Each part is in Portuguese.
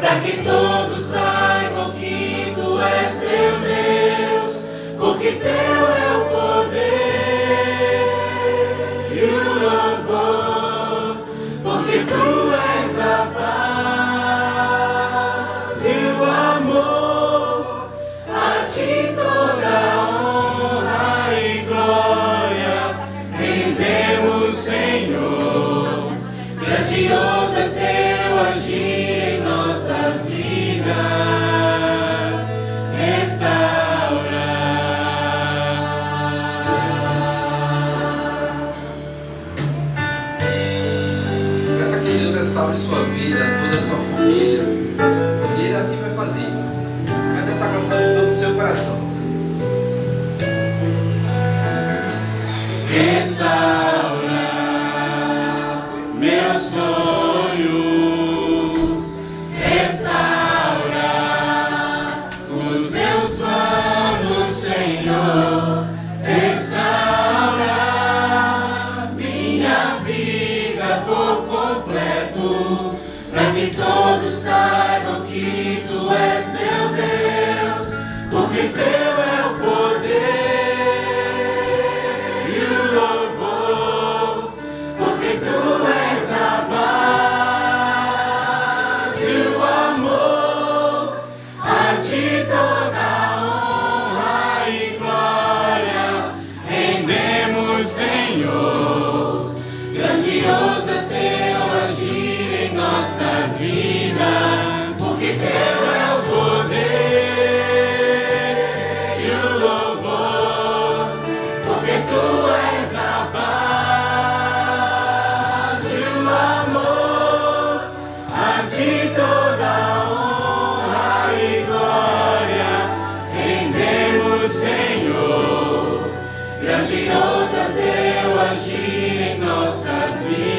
para que todos saibam que tu és meu Deus, porque teu é o poder e o louvor, porque tu és a paz e o amor, a ti toda honra e glória rendemos, Senhor. Grandioso é teu agir em nossas vidas, restaura. Peça que Deus restaure sua vida, toda a sua família, e Ele assim vai fazer. Cante essa canção de todo o seu coração. Restaura meus sonhos, restaura os meus planos, Senhor, restaura minha vida por completo, para que todos saibam que tu és meu Deus, porque teu é o poder e o louvor, porque tu és a paz e o amor, a ti toda honra e glória rendemos, Senhor. Grandioso é teu agir em nossas vidas, porque teu é o poder e o louvor, porque tu és a paz e o amor, a ti toda honra e glória rendemos, Senhor. Grandioso é teu agir em nossas vidas,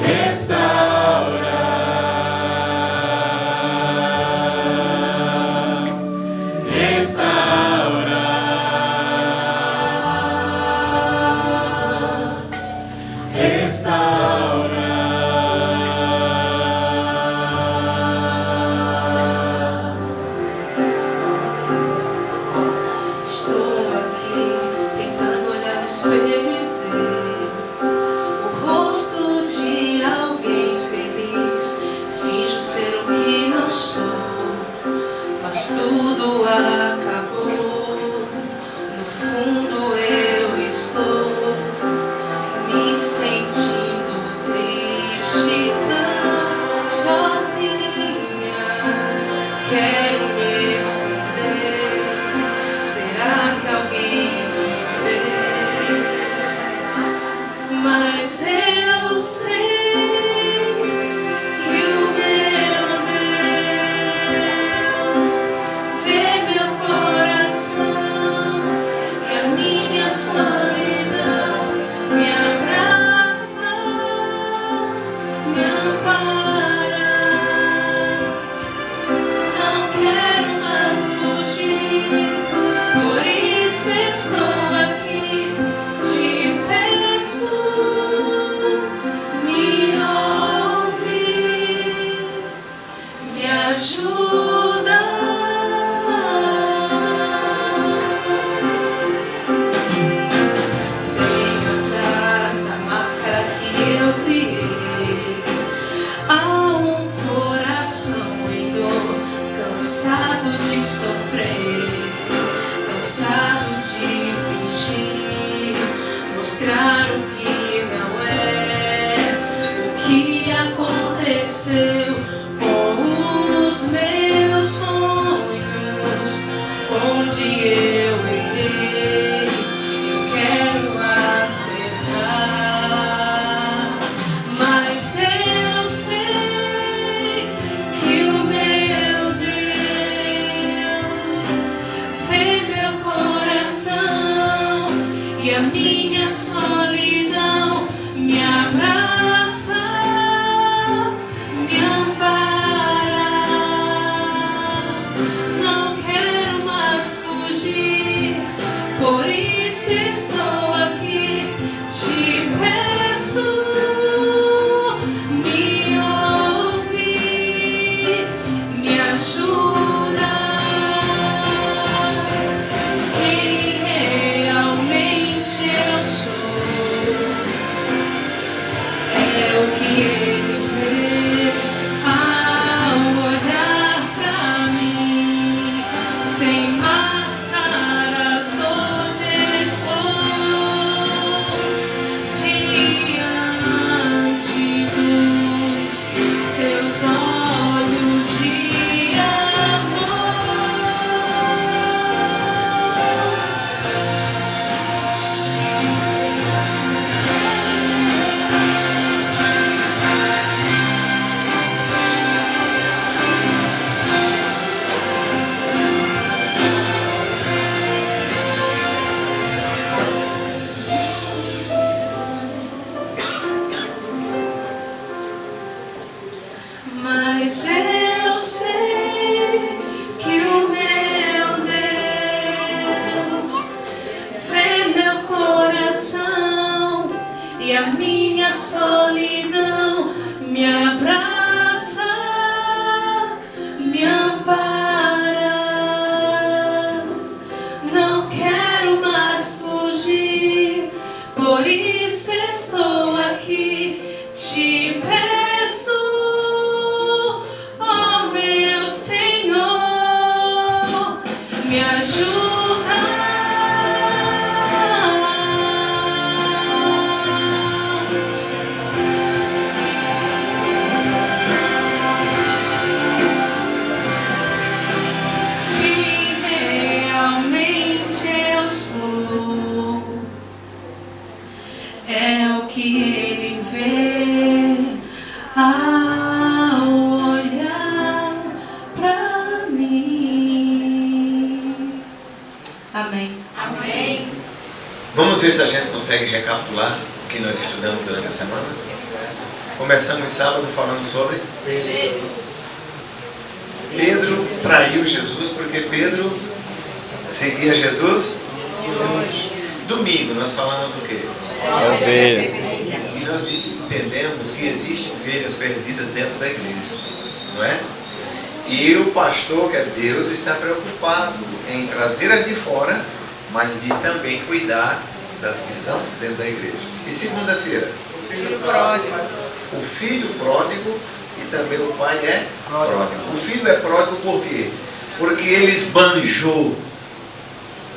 restaura, restaura, restaura. Estou aqui tentando olhar no espelho e ver o rosto de alguém feliz. Finjo ser o que não sou, mas tudo acabou. No fundo eu estou me sentindo triste, tão sozinha. Quero me esconder. Será que alguém me vê? Mas eu sei que o meu Deus vê meu coração e a minha solidão me abraça, me ampara. Não quero mais fugir, por isso estou aqui. Te peço, me pois eu sei que o meu Deus vê meu coração e a minha solidão me abraça, me ampara. Não quero mais fugir, por isso estou aqui. Te peço, ó meu Senhor, me ajuda. É o que Ele vê ao olhar pra mim. Amém. Amém. Vamos ver se a gente consegue recapitular o que nós estudamos durante a semana. Começamos sábado falando sobre Pedro traiu Jesus porque Pedro seguia Jesus. Domingo nós falamos o quê? E nós entendemos que existem ovelhas perdidas dentro da igreja, não é? E o pastor, que é Deus, está preocupado em trazer as de fora, mas de também cuidar das que estão dentro da igreja. E segunda-feira? O filho pródigo. O filho pródigo e também o pai é pródigo. O filho é pródigo por quê? Porque ele esbanjou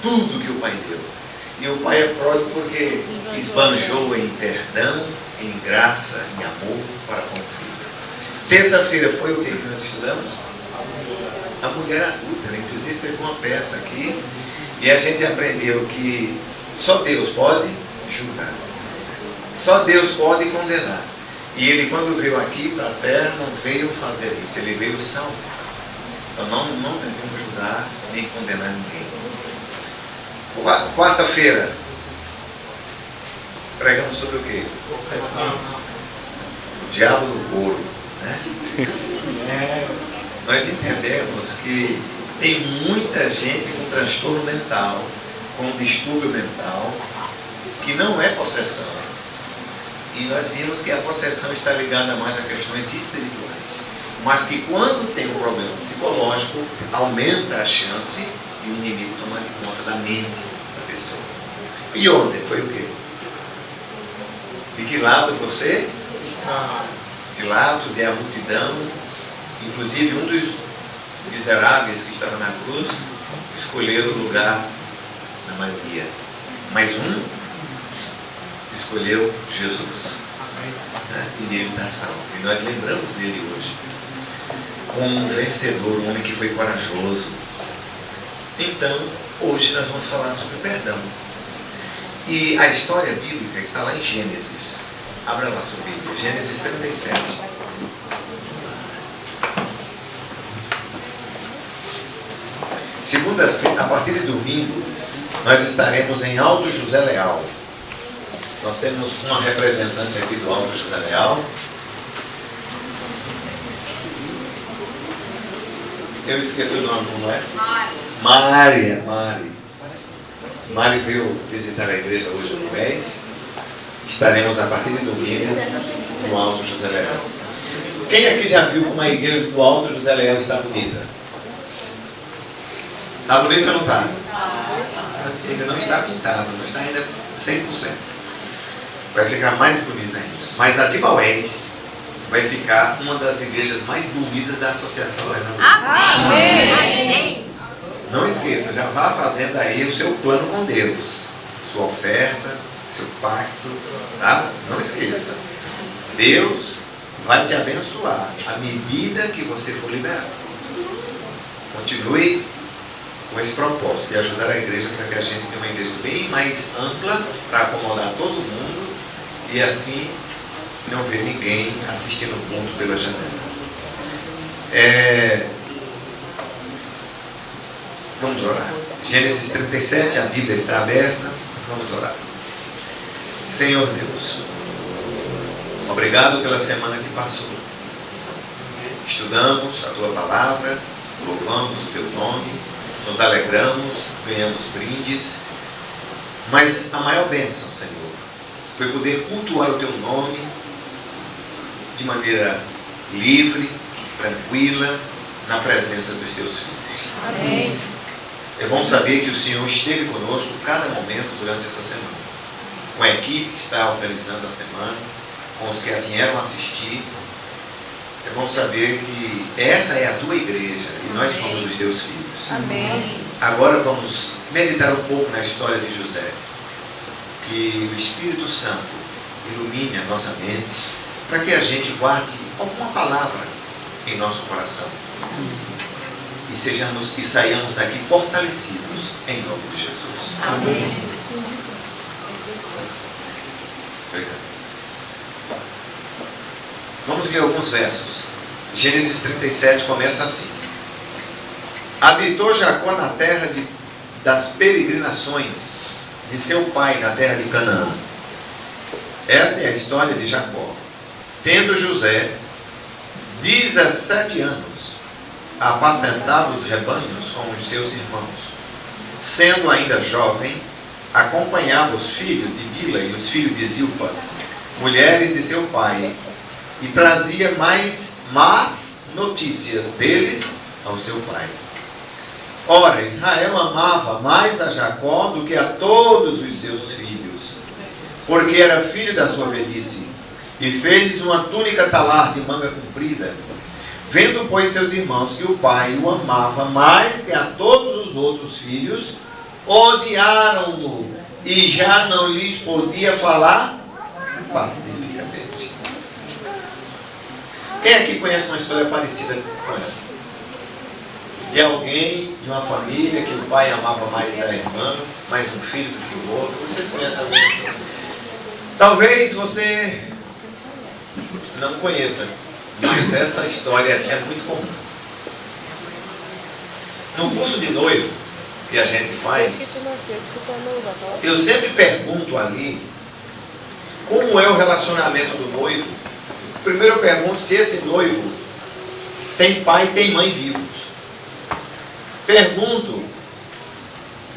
tudo que o pai deu. E o pai é pródigo porque esbanjou em perdão, em graça, em amor para com o filho. Terça-feira foi o que nós estudamos? A mulher adúltera. Inclusive teve uma peça aqui e a gente aprendeu que só Deus pode julgar. Só Deus pode condenar. E ele, quando veio aqui para a terra, não veio fazer isso. Ele veio salvar. Então não devemos julgar nem condenar ninguém. Quarta-feira, pregamos sobre o quê? O diabo no couro, né? Nós entendemos que tem muita gente com transtorno mental, com distúrbio mental, que não é possessão. E nós vimos que a possessão está ligada mais a questões espirituais. Mas que quando tem um problema psicológico, aumenta a chance e o inimigo toma conta da mente da pessoa. E ontem foi o quê? De que lado você? Pilatos e a multidão, inclusive um dos miseráveis que estava na cruz, escolheram o lugar da maioria. Mas um escolheu Jesus. Né? E nele está salvo. E nós lembramos dele hoje. Como um vencedor, um homem que foi corajoso. Então, hoje nós vamos falar sobre perdão. E a história bíblica está lá em Gênesis. Abra lá sua Bíblia. Gênesis 37. Segunda-feira, a partir de domingo, nós estaremos em Alto José Leal. Nós temos uma representante aqui do Alto José Leal. Eu esqueci o nome, como é? Mari. Mari veio visitar a igreja hoje no mês. Estaremos a partir de domingo no Alto José Leal. Quem aqui já viu como a igreja do Alto José Leal está bonita? Está bonita ou não está? Ainda não está pintado, não está ainda 100%. Vai ficar mais bonita ainda. Mas a de Baués vai ficar uma das igrejas mais bonitas da Associação Pernambucana. Amém. Não esqueça, já vá fazendo aí o seu plano com Deus. Sua oferta, seu pacto, tá? Não esqueça. Deus vai te abençoar à medida que você for liberado. Continue com esse propósito de ajudar a igreja para que a gente tenha uma igreja bem mais ampla para acomodar todo mundo e assim não ver ninguém assistindo o culto pela janela. Vamos orar. Gênesis 37, a Bíblia está aberta. Vamos orar. Senhor Deus, obrigado pela semana que passou. estudamos a tua palavra, louvamos o teu nome, nos alegramos, ganhamos brindes, mas a maior bênção, Senhor, foi poder cultuar o teu nome de maneira livre, tranquila, na presença dos teus filhos. Amém. É bom saber que o Senhor esteve conosco cada momento durante essa semana, com a equipe que está organizando a semana, com os que vieram assistir. É bom saber que essa é a tua igreja e nós somos os teus filhos. Amém. Agora vamos meditar um pouco na história de José. Que o Espírito Santo ilumine a nossa mente para que a gente guarde alguma palavra em nosso coração e saiamos daqui fortalecidos em nome de Jesus. Amém. Obrigado. Vamos ler alguns versos. Gênesis 37 começa assim: habitou Jacó na terra das peregrinações de seu pai, na terra de Canaã. Essa é a história de Jacó. Tendo José 17 anos, apacentava os rebanhos com os seus irmãos. Sendo ainda jovem, acompanhava os filhos de Bila e os filhos de Zilpa, mulheres de seu pai, e trazia más notícias deles ao seu pai. Ora, Israel amava mais a Jacó do que a todos os seus filhos, porque era filho da sua velhice, e fez uma túnica talar de manga comprida. Vendo, pois, seus irmãos que o pai o amava mais que a todos os outros filhos, odiaram-no, e já não lhes podia falar pacificamente. Quem aqui conhece uma história parecida com essa? De alguém, de uma família, que o pai amava mais a irmã, mais um filho do que o outro. Vocês conhecem alguma história? Talvez você não conheça, mas essa história é muito comum. No curso de noivo que a gente faz, eu sempre pergunto ali como é o relacionamento do noivo. Primeiro eu pergunto se esse noivo tem pai e tem mãe vivos. Pergunto,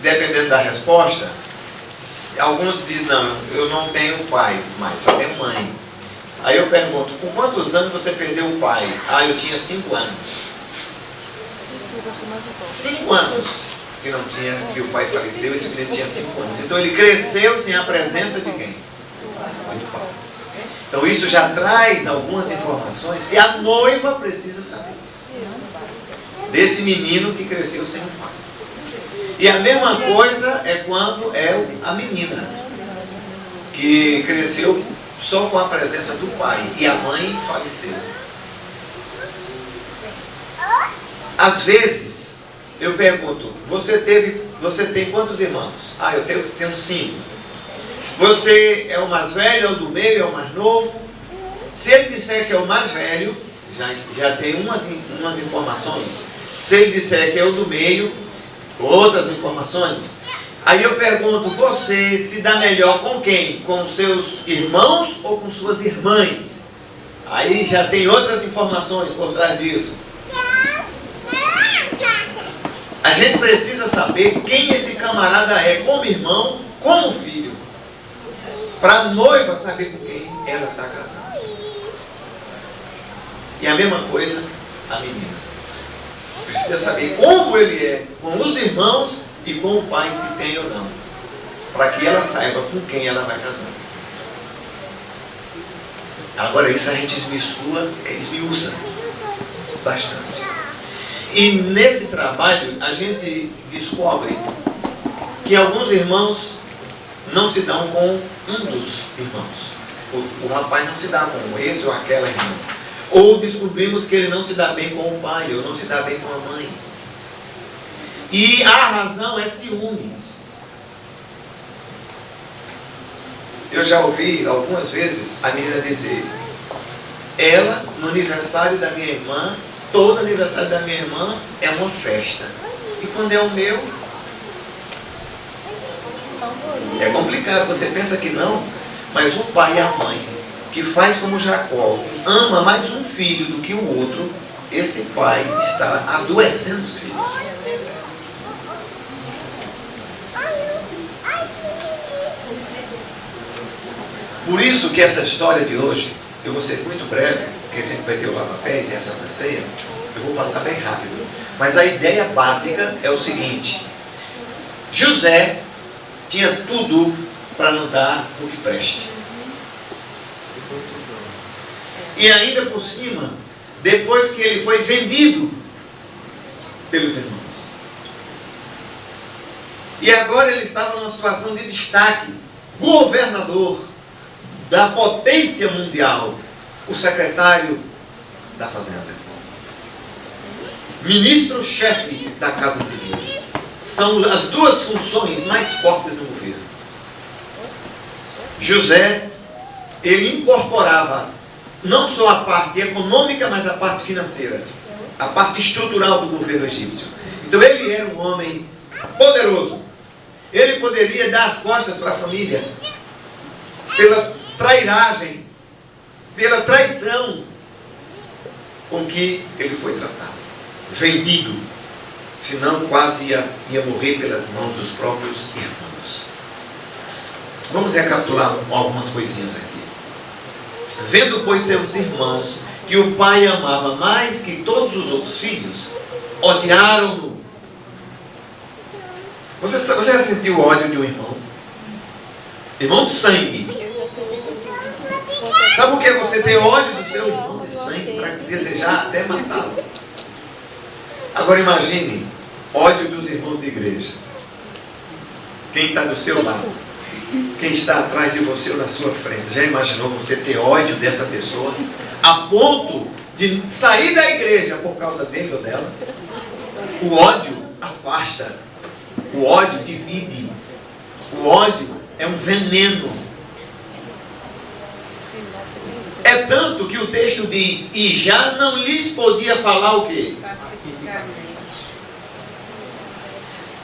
dependendo da resposta, alguns dizem, não, eu não tenho pai, mas só tenho mãe. Aí eu pergunto, com quantos anos você perdeu o pai? Ah, eu tinha 5 anos. 5 anos que não tinha, que o pai faleceu, esse menino tinha 5 anos. Então ele cresceu sem a presença de quem? Do pai. Então isso já traz algumas informações que a noiva precisa saber. Desse menino que cresceu sem o pai. E a mesma coisa é quando é a menina, que cresceu só com a presença do pai e a mãe faleceu. Às vezes eu pergunto, você tem quantos irmãos? Ah, eu tenho 5. Você é o mais velho, é o do meio, é o mais novo? Se ele disser que é o mais velho, já tem umas informações. Se ele disser que é o do meio, outras informações. Aí eu pergunto, você se dá melhor com quem? Com seus irmãos ou com suas irmãs? Aí já tem outras informações por trás disso. A gente precisa saber quem esse camarada é, como irmão, como filho, para a noiva saber com quem ela está casando. E a mesma coisa a menina. Precisa saber como ele é com os irmãos e com o pai, se tem ou não, para que ela saiba com quem ela vai casar. Agora isso a gente esmiuça bastante. E nesse trabalho a gente descobre que alguns irmãos não se dão com um dos irmãos. O rapaz não se dá com esse ou aquela irmã. Ou descobrimos que ele não se dá bem com o pai, ou não se dá bem com a mãe. E a razão é ciúmes. Eu já ouvi algumas vezes a menina dizer, ela, no aniversário da minha irmã, todo aniversário da minha irmã é uma festa. E quando é o meu, é complicado. Você pensa que não, mas o pai e a mãe, que faz como Jacó, ama mais um filho do que o outro, esse pai está adoecendo os filhos. Por isso que essa história de hoje, eu vou ser muito breve, porque a gente vai ter o lava-pés e a Santa Ceia, eu vou passar bem rápido. Mas a ideia básica é o seguinte: José tinha tudo para não dar o que preste. E ainda por cima, depois que ele foi vendido pelos irmãos. E agora ele estava numa situação de destaque, governador da potência mundial, o secretário da Fazenda, ministro-chefe da Casa Civil. São as duas funções mais fortes do governo. José, ele incorporava não só a parte econômica, mas a parte financeira, a parte estrutural do governo egípcio. Então ele era um homem poderoso. Ele poderia dar as costas para a família pela trairagem, pela traição com que ele foi tratado, vendido, senão quase ia morrer pelas mãos dos próprios irmãos. Vamos recapitular algumas coisinhas aqui. Vendo, pois, seus irmãos que o pai amava mais que todos os outros filhos, odiaram-no. Você já sentiu o ódio de um irmão? Irmão de sangue. Sabe o que é você ter ódio do seu irmão de sangue para desejar até matá-lo? Agora imagine ódio dos irmãos de igreja. Quem está do seu lado, quem está atrás de você ou na sua frente. Já imaginou você ter ódio dessa pessoa a ponto de sair da igreja por causa dele ou dela? O ódio afasta, o ódio divide, o ódio é um veneno. É tanto que o texto diz: e já não lhes podia falar o quê?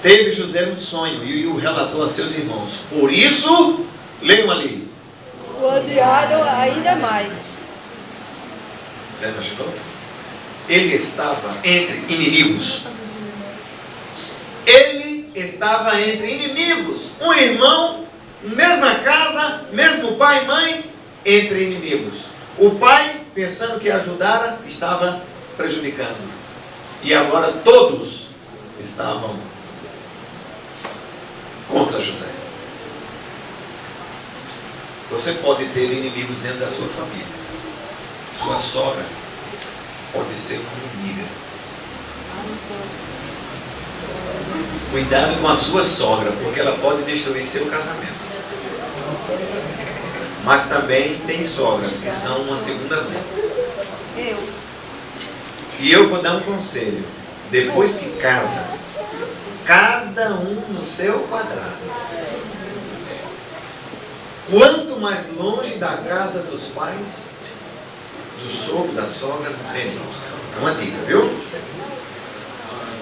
Teve José um sonho e o relatou a seus irmãos. Por isso, leiam ali. O odiaram ainda mais. Já imaginou? Ele estava entre inimigos. Ele estava entre inimigos. Um irmão, mesma casa, mesmo pai e mãe, entre inimigos. O pai, pensando que ajudara, estava prejudicando. E agora todos estavam contra José. Você pode ter inimigos dentro da sua família. Sua sogra pode ser uma inimiga. Cuidado com a sua sogra, porque ela pode destruir seu casamento. Mas também tem sogras que são uma segunda mãe. E eu vou dar um conselho. Depois que casa, cada um no seu quadrado. Quanto mais longe da casa dos pais, do sogro, da sogra, melhor. É uma dica, viu?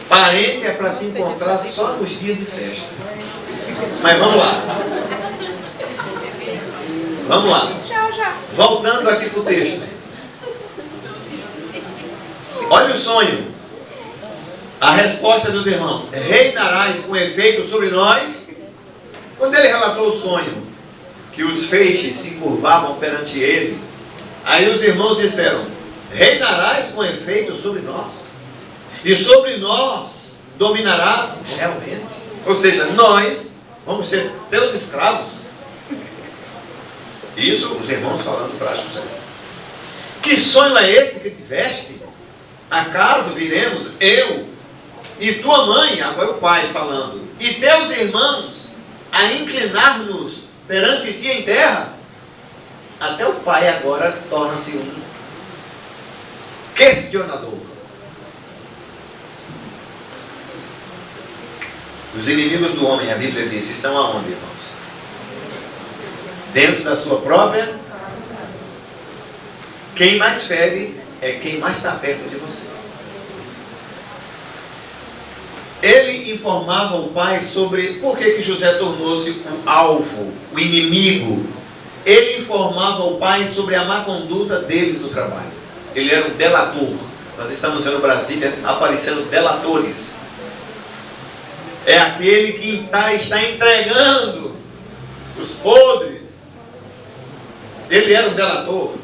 Parente é para se encontrar só nos dias de festa. Mas vamos lá. Vamos lá. Voltando aqui para o texto. Olha o sonho. A resposta dos irmãos: reinarás com efeito sobre nós. Quando ele relatou o sonho, que os feixes se curvavam perante ele, aí os irmãos disseram: reinarás com efeito sobre nós, e sobre nós dominarás realmente. Ou seja, nós vamos ser teus escravos. Isso os irmãos falando para José. Que sonho é esse que tiveste? Acaso viremos eu e tua mãe, agora o pai falando, e teus irmãos a inclinar-nos perante ti em terra? Até o pai agora torna-se um questionador. Os inimigos do homem, a Bíblia diz, estão aonde, irmãos? Dentro da sua própria. Quem mais fere é quem mais está perto de você. Ele informava o pai sobre por que José tornou-se o alvo, o inimigo. Ele informava o pai sobre a má conduta deles no trabalho. Ele era um delator. Nós estamos vendo Brasília aparecendo delatores. É aquele que está entregando os podres. Ele era um delator.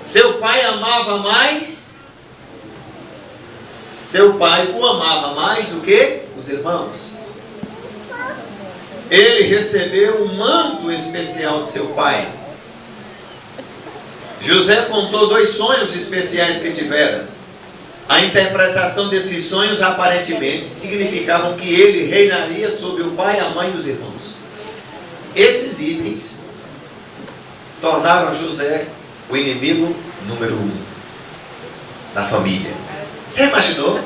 Seu pai amava mais. Seu pai o amava mais do que os irmãos. Ele recebeu um manto especial de seu pai. José contou 2 sonhos especiais que tivera. A interpretação desses sonhos aparentemente significavam que ele reinaria sobre o pai, a mãe e os irmãos. Esses itens tornaram José o inimigo número 1 da família. Já imaginou?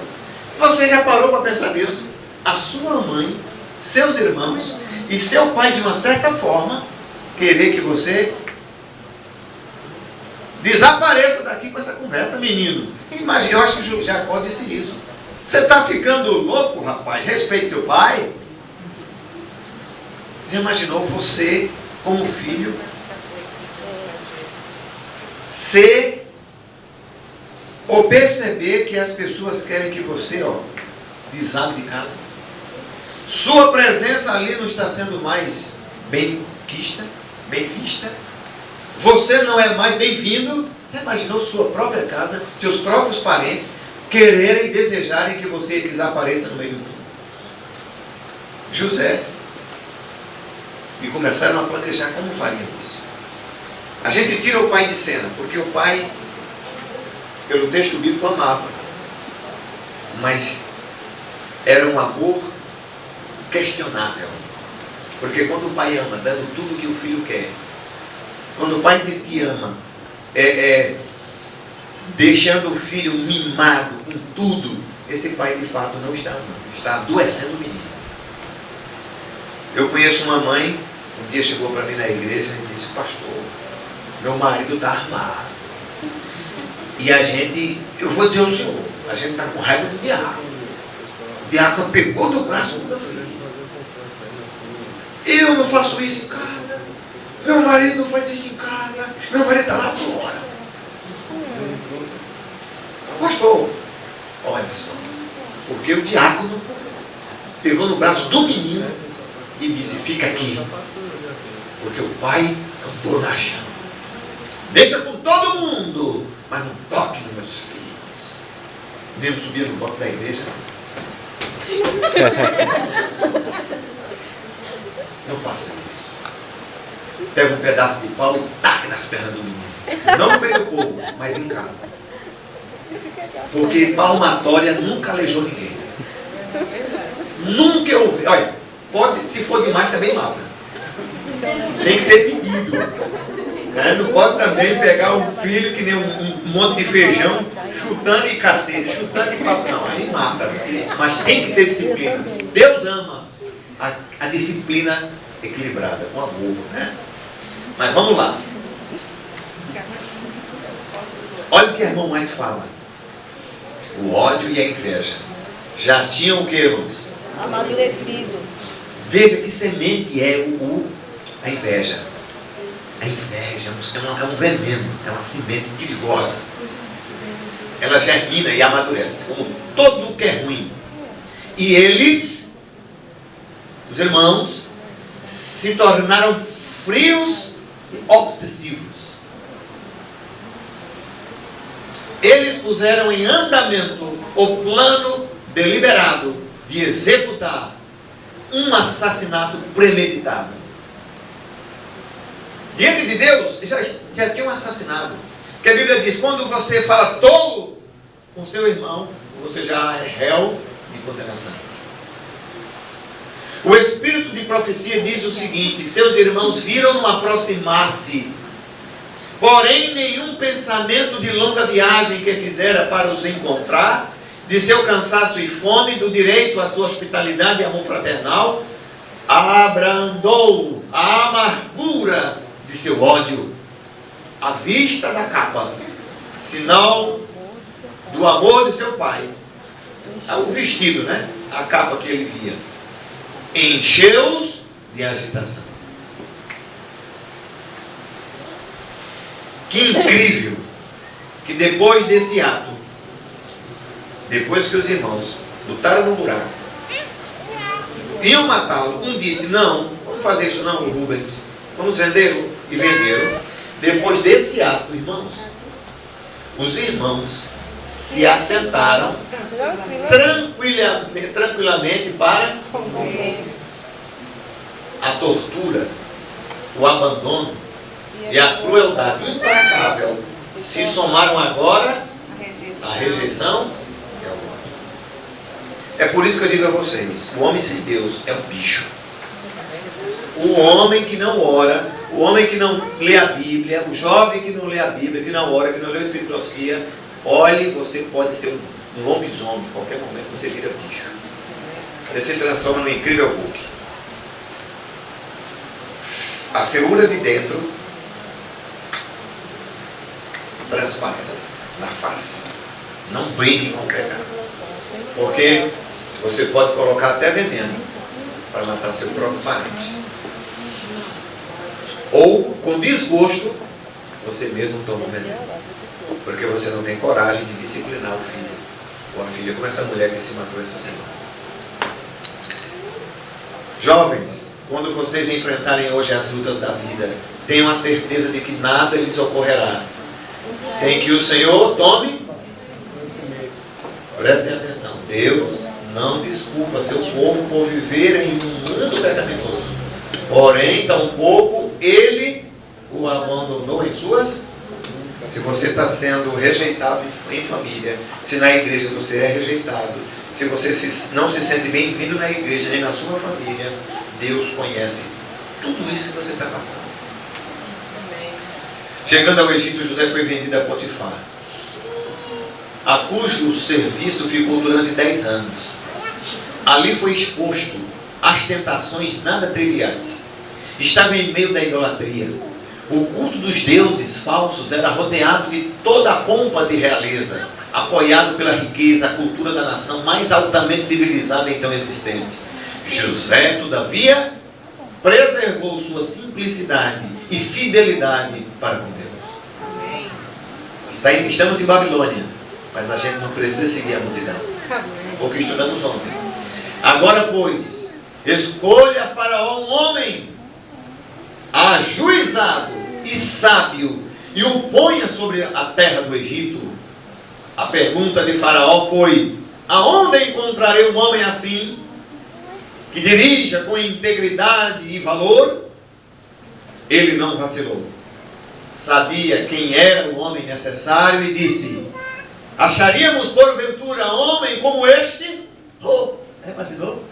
Você já parou para pensar nisso? A sua mãe, seus irmãos e seu pai, de uma certa forma, querer que você desapareça daqui com essa conversa, menino. Imagina, eu acho que Jacó disse isso. Você está ficando louco, rapaz? Respeite seu pai. Já imaginou você, como filho, ser ou perceber que as pessoas querem que você, desabe de casa? Sua presença ali não está sendo mais bem vista. Você não é mais bem-vindo. Você imaginou sua própria casa, seus próprios parentes quererem e desejarem que você desapareça no meio do mundo? José. E começaram a planejar como fariam isso. A gente tira o pai de cena, porque o pai, pelo texto bíblico, amava. Mas era um amor questionável. Porque quando o pai ama, dando tudo o que o filho quer, quando o pai diz que ama, deixando o filho mimado com tudo, esse pai de fato não está amando, está adoecendo o menino. Eu conheço uma mãe, um dia chegou para mim na igreja e disse: pastor, meu marido está armado. E eu vou dizer ao senhor, a gente está com raiva do diabo. O diabo pegou do braço do meu filho. Eu não faço isso em casa. Meu marido não faz isso em casa. Meu marido está lá fora. Pastor, olha só. Porque o diácono pegou no braço do menino e disse: fica aqui. Porque o pai é um bonachão. Deixa com todo mundo, mas não toque nos meus filhos. Nem subia no banco da igreja. Não faça isso. Pega um pedaço de pau e taque nas pernas do menino. Não no meio do povo, mas em casa. Porque palmatória nunca aleijou ninguém. Nunca eu ouvi. Olha, pode, se for demais também mata. Tem que ser pedido. Não pode também pegar um filho que nem um monte de feijão, chutando e cacete, chutando e papo. Não, aí mata. Mas tem que ter disciplina. Deus ama a disciplina equilibrada, com amor, né? Mas vamos lá. Olha o que a irmã White fala. O ódio e a inveja já tinham o que, irmãos? Amadurecido. Veja que semente é a inveja. A inveja é um veneno, é uma semente perigosa. Ela germina e amadurece, como tudo que é ruim. E eles, os irmãos, se tornaram frios e obsessivos. Eles puseram em andamento o plano deliberado de executar um assassinato premeditado. Diante de Deus, já tinha um assassinado. Porque a Bíblia diz: quando você fala tolo com seu irmão, você já é réu de condenação. O espírito de profecia diz o seguinte: seus irmãos viram-no aproximar-se, porém nenhum pensamento de longa viagem que fizera para os encontrar, de seu cansaço e fome, do direito à sua hospitalidade e amor fraternal, abrandou a amargura de seu ódio à vista da capa, sinal do amor de seu pai. O vestido, né? A capa que ele via. Encheu-os de agitação. Que incrível que depois desse ato, depois que os irmãos lutaram no buraco, iam matá-lo, um disse, não, vamos fazer isso não, Rubens, vamos vendê-lo, e venderam. Depois desse ato, irmãos, os irmãos se assentaram tranquilamente para a tortura, o abandono e a crueldade implacável se somaram agora à rejeição e ao ódio. É por isso que eu digo a vocês, o homem sem Deus é um bicho. O homem que não ora, o homem que não lê a Bíblia, o jovem que não lê a Bíblia, que não ora, que não lê o Espírito Profecia, olhe, você pode ser um lobisomem, em qualquer momento você vira bicho. Você se transforma no incrível Hulk. A feiura de dentro transparece na face. Não brinque com o pecado. Porque você pode colocar até veneno para matar seu próprio parente. Ou, com desgosto, você mesmo toma o veneno. Porque você não tem coragem de disciplinar o filho ou a filha, como essa mulher que se matou essa semana. Jovens, quando vocês enfrentarem hoje as lutas da vida, tenham a certeza de que nada lhes ocorrerá sem que o Senhor tome. Prestem atenção, Deus não desculpa seu povo por viver em um mundo pecaminoso. Porém, tampouco Ele o abandonou em suas. Se você está sendo rejeitado em família, se na igreja você é rejeitado, se você não se sente bem-vindo na igreja nem na sua família, Deus conhece tudo isso que você está passando. Chegando ao Egito, José foi vendido a Potifar, a cujo serviço ficou durante 10 anos. Ali foi exposto às tentações nada triviais. Estava em meio da idolatria. O culto dos deuses falsos era rodeado de toda a pompa de realeza, apoiado pela riqueza, a cultura da nação mais altamente civilizada então existente. José, todavia, preservou sua simplicidade e fidelidade para com Deus. Estamos em Babilônia, mas a gente não precisa seguir a multidão, porque estudamos ontem. Agora, pois, escolha Faraó um homem ajuizado e sábio e o ponha sobre a terra do Egito. A pergunta de Faraó foi: aonde encontrarei um homem assim, que dirija com integridade e valor? Ele não vacilou. Sabia quem era o homem necessário e disse: acharíamos porventura homem como este? Oh, imaginou?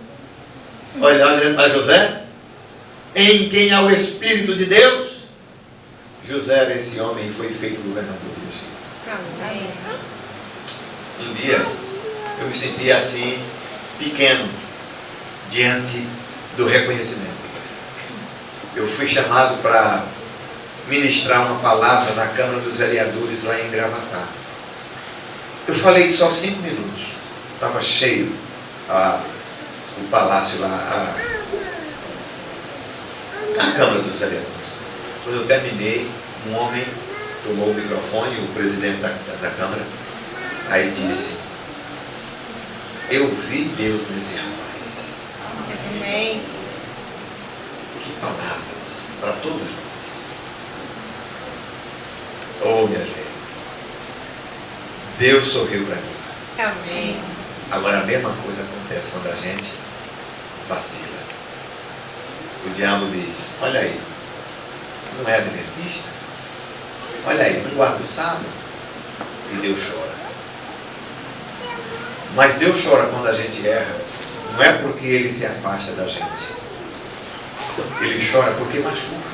Olhando para José, em quem há o Espírito de Deus. José era esse homem e foi feito governador do Egito. Um dia eu me sentia assim, pequeno, diante do reconhecimento. Eu fui chamado para ministrar uma palavra na Câmara dos Vereadores lá em Gravatá. Eu falei só 5 minutos. Estava cheio o palácio lá, a Câmara dos Vereadores. Quando eu terminei, um homem tomou o microfone, o presidente da Câmara, aí disse: eu vi Deus nesse rapaz. Amém. Que palavras para todos nós. Oh, minha gente, Deus sorriu para mim. Amém. Agora a mesma coisa acontece quando a gente vacila. O diabo diz: olha aí, não é adventista? Olha aí, não guarda o sábado? E Deus chora. Mas Deus chora quando a gente erra, não é porque Ele se afasta da gente. Ele chora porque machuca.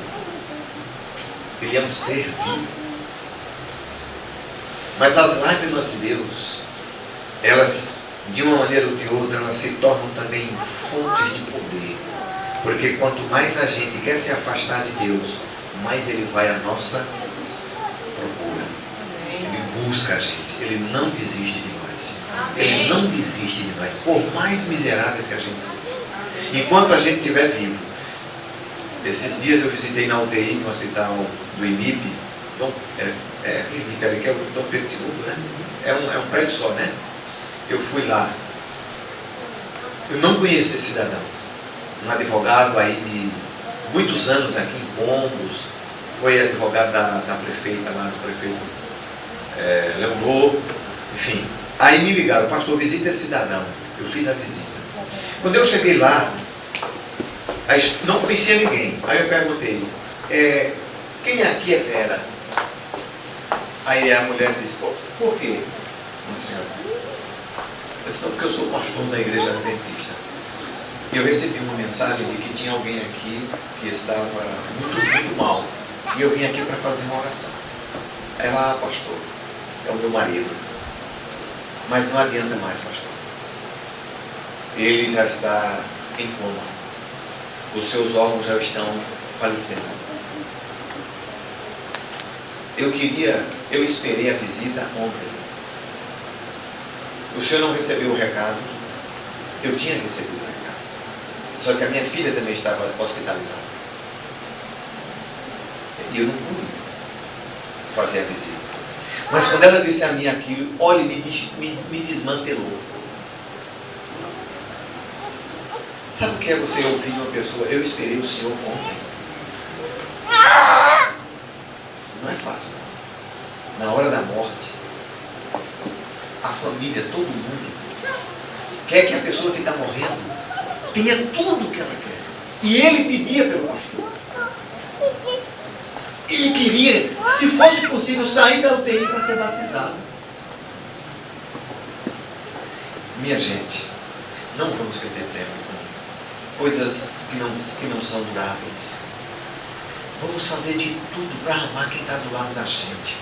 Ele é um ser vivo. Mas as lágrimas de Deus, elas, de uma maneira ou de outra, elas se tornam também fontes de poder. Porque quanto mais a gente quer se afastar de Deus, mais Ele vai à nossa procura. Ele busca a gente. Ele não desiste de nós. Ele não desiste de nós, por mais miseráveis que a gente seja. Enquanto a gente estiver vivo. Esses dias eu visitei na UTI, no hospital do IMIP. IMIP, que é o Dom Pedro II, né? É um prédio só, né? Eu fui lá. Eu não conheci esse cidadão. Um advogado aí de muitos anos aqui em Pombos. Foi advogado da prefeita lá, do prefeito Leão Lobo. Enfim. Aí me ligaram, pastor, visita esse cidadão. Eu fiz a visita. Quando eu cheguei lá, não conhecia ninguém. Aí eu perguntei, quem aqui é Vera? Aí a mulher disse, por quê? Uma senhora. Eu disse, não, porque eu sou pastor da igreja adventista. E eu recebi uma mensagem de que tinha alguém aqui que estava muito mal. E eu vim aqui para fazer uma oração. Ela, pastor, é o meu marido. Mas não adianta mais, pastor. Ele já está em coma. Os seus órgãos já estão falecendo. Eu esperei a visita ontem. O senhor não recebeu o recado? Eu tinha recebido o recado. Só que a minha filha também estava hospitalizada. E eu não pude fazer a visita. Mas quando ela disse a mim aquilo, olha, me desmantelou. Sabe o que é você ouvir uma pessoa? Eu esperei o Senhor ontem. Não é fácil. Na hora da morte, a família, todo mundo, quer que a pessoa que está morrendo tenha tudo que ela quer. E ele pedia pelo pastor. Ele queria, se fosse possível, sair da UTI para ser batizado. Minha gente, não vamos perder tempo com coisas que não são duráveis. Vamos fazer de tudo para amar quem está do lado da gente,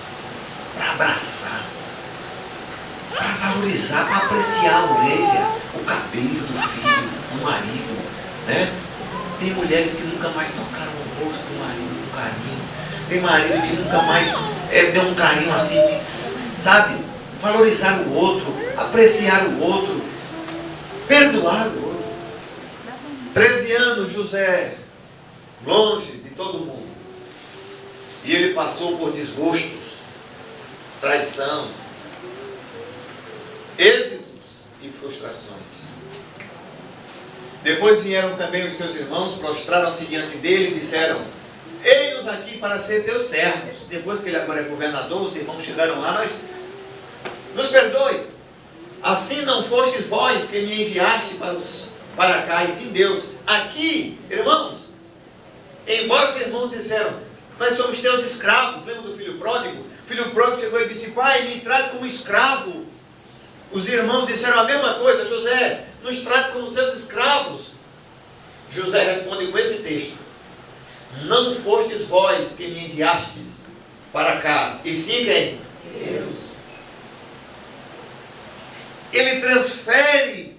para abraçar, para valorizar, para apreciar a orelha, o cabelo do filho, do marido, né? Tem mulheres que nunca mais tocaram o rosto do marido com carinho. Tem marido que nunca mais deu um carinho assim, sabe? Valorizar o outro, apreciar o outro, perdoar o outro. 13 anos, José, longe de todo mundo. E ele passou por desgostos, traição, êxitos e frustrações. Depois vieram também os seus irmãos, prostraram-se diante dele e disseram: eis-nos aqui para ser teus servos. Depois que ele agora é governador, os irmãos chegaram lá, nos perdoe. Assim não fostes vós que me enviaste para cá, e sim Deus. Aqui, irmãos, embora os irmãos disseram: nós somos teus escravos. Lembra do filho pródigo? O filho pródigo chegou e disse: pai, me trate como escravo. Os irmãos disseram a mesma coisa: José, nos trate como seus escravos. José responde com esse texto: não fostes vós que me enviastes para cá, e sim quem? Deus. Ele transfere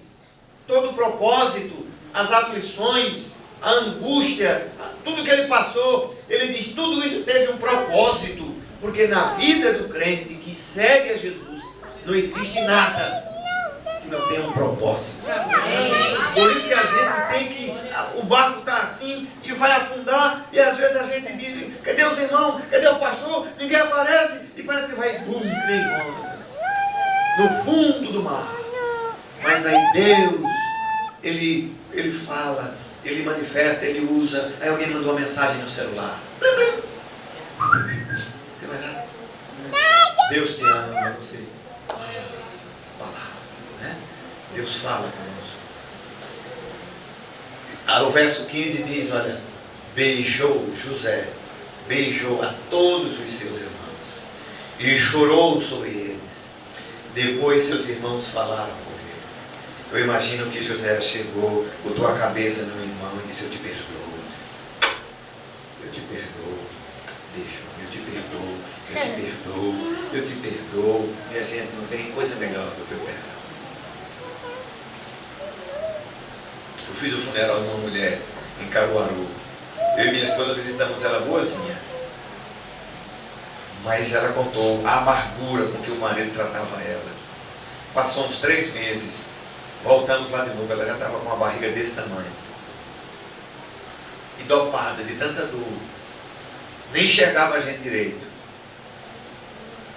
todo o propósito, as aflições, a angústia, tudo que ele passou. Ele diz: tudo isso teve um propósito, porque na vida do crente que segue a Jesus não existe nada que não tenha um propósito. Por isso que a gente tem que, o barco está assim e vai afundar, e às vezes a gente diz: cadê os irmãos? Cadê o pastor? Ninguém aparece, e parece que vai no fundo do mar. Mas aí Deus, ele fala, ele manifesta, ele usa. Aí alguém mandou uma mensagem no celular. Você vai lá? Deus te ama, você palavra, né? Deus fala conosco. O verso 15 diz: olha, beijou José, beijou a todos os seus irmãos e chorou sobre eles. Depois seus irmãos falaram com ele. Eu imagino que José chegou, botou a cabeça no irmão e disse: eu te perdoo, eu te perdoo, beijo, eu te perdoo, eu te perdoo, eu te perdoo. Minha gente, não tem coisa melhor do que o perdão. Eu fiz o funeral de uma mulher em Caruaru. Eu e minha esposa visitamos ela boazinha. Mas ela contou a amargura com que o marido tratava ela. Passou uns 3 meses. Voltamos lá de novo. Ela já estava com uma barriga desse tamanho. E dopada de tanta dor. Nem enxergava a gente direito.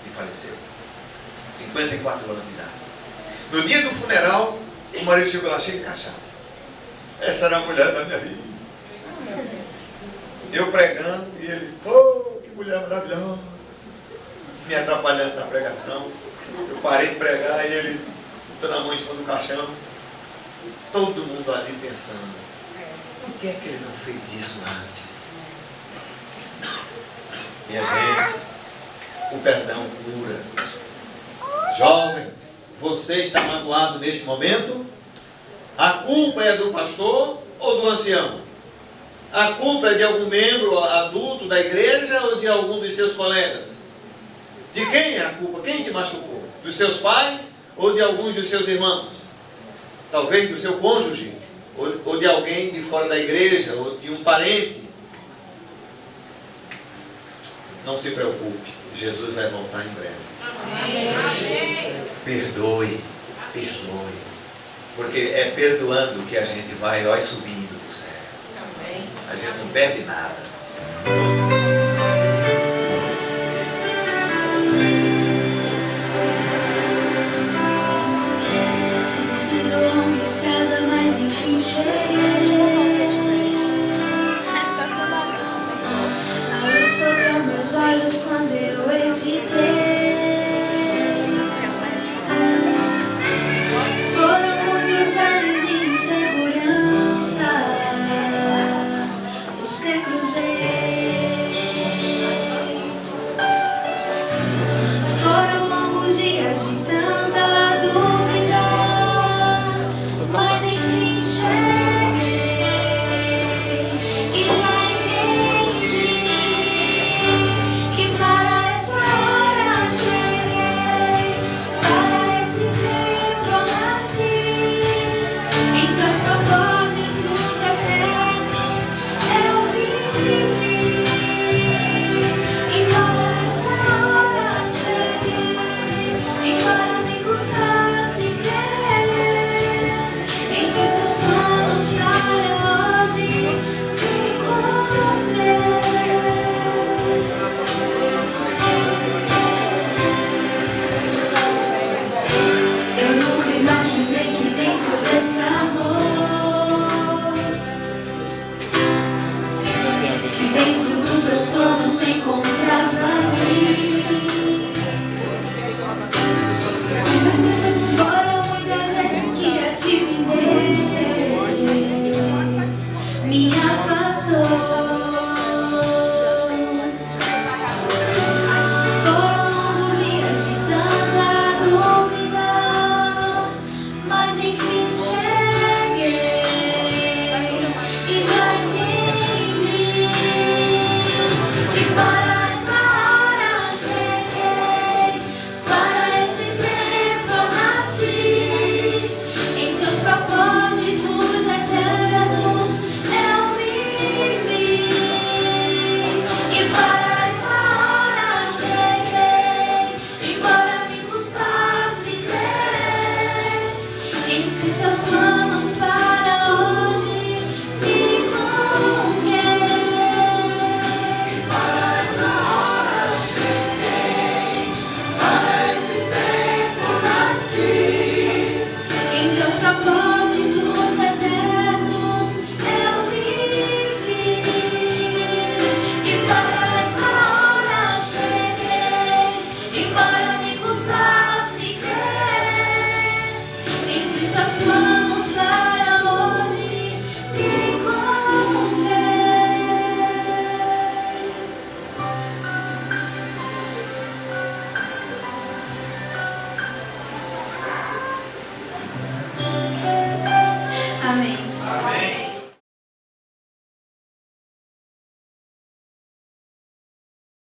E faleceu. 54 anos de idade. No dia do funeral, o marido chegou lá cheio de cachaça. Essa era a mulher da minha vida. Eu pregando e ele, oh, que mulher maravilhosa, me atrapalhando na pregação. Eu parei de pregar e ele botou a mão em cima do caixão. Todo mundo ali pensando, por que é que ele não fez isso antes? Minha gente, o perdão cura. Jovens, você está magoado neste momento? A culpa é do pastor ou do ancião? A culpa é de algum membro adulto da igreja ou de algum dos seus colegas? De quem é a culpa? Quem te machucou? Dos seus pais ou de alguns dos seus irmãos? Talvez do seu cônjuge? Ou de alguém de fora da igreja? Ou de um parente? Não se preocupe, Jesus vai voltar em breve. Amém. Perdoe, perdoe. Porque é perdoando que a gente vai, subindo do céu. Amém. A gente não perde nada.